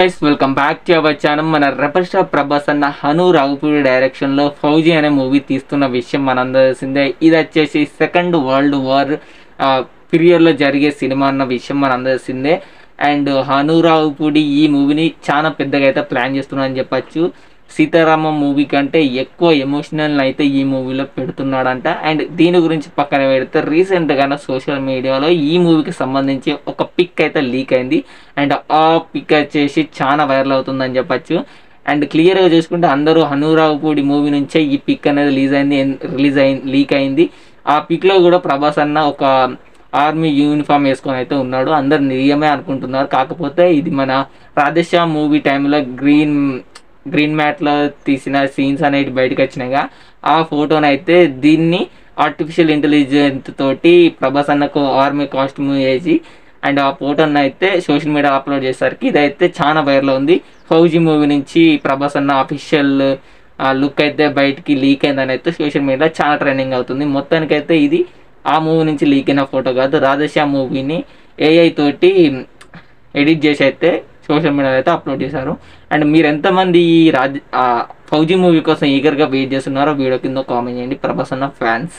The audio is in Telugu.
Guys welcome back to our channel. మన రెబల్ స్టార్ ప్రభాస్ అన్న హను రాఘపూడి డైరెక్షన్లో ఫౌజీ అనే మూవీ తీస్తున్న విషయం మనందరూ తెలిసిందే. ఇది వచ్చేసి సెకండ్ వరల్డ్ వార్ పీరియడ్లో జరిగే సినిమా అన్న విషయం మనందరూ తెలిసిందే. అండ్ హను రాఘపూడి ఈ మూవీని చాలా పెద్దగా అయితే ప్లాన్ చేస్తున్నాడని చెప్పచ్చు. సీతారామ మూవీ కంటే ఎక్కువ ఎమోషనల్ అయితే ఈ మూవీలో పెడుతున్నాడంట. అండ్ దీని గురించి పక్కన పెడితే రీసెంట్గానే సోషల్ మీడియాలో ఈ మూవీకి సంబంధించి ఒక పిక్ అయితే లీక్ అయింది. అండ్ ఆ పిక్ వచ్చేసి చాలా వైరల్ అవుతుందని చెప్పచ్చు. అండ్ క్లియర్గా చూసుకుంటే అందరూ హను రాఘపూడి మూవీ నుంచే ఈ పిక్ అనేది లీక్ అయింది. ఆ పిక్లో కూడా ప్రభాస్ అన్న ఒక ఆర్మీ యూనిఫామ్ వేసుకొని అయితే ఉన్నాడు. అందరు నిజమే అనుకుంటున్నారు. కాకపోతే ఇది మన రాధేశ్యాం మూవీ టైంలో గ్రీన్ మ్యాట్లో తీసిన సీన్స్ అనేవి బయటకు వచ్చినాయిగా. ఆ ఫోటోని అయితే దీన్ని ఆర్టిఫిషియల్ ఇంటెలిజెన్స్ తోటి ప్రభాస్ అన్నకు ఆర్మీ కాస్ట్యూమ్ వేసి అండ్ ఆ ఫోటోని అయితే సోషల్ మీడియా అప్లోడ్ చేసేసరికి ఇదైతే చాలా వైరల్ ఉంది. ఫౌజీ మూవీ నుంచి ప్రభాస్ అన్న అఫీషియల్ లుక్ అయితే బయటికి లీక్ అయిందని అయితే సోషల్ మీడియాలో చాలా ట్రెండింగ్ అవుతుంది. మొత్తానికైతే ఇది ఆ మూవీ నుంచి లీక్ అయిన ఫోటో కాదు, రాధేశ్యాం మూవీని ఏఐ తోటి ఎడిట్ చేసి అయితే సోషల్ మీడియాలో అయితే అప్లోడ్ చేశారు. అండ్ మీరు ఎంతమంది ఈ ఫౌజీ మూవీ కోసం ఈగర్గా వెయిట్ చేస్తున్నారో వీడియో కింద కామెంట్ చేయండి ప్రభాస్ అన్న ఫ్యాన్స్.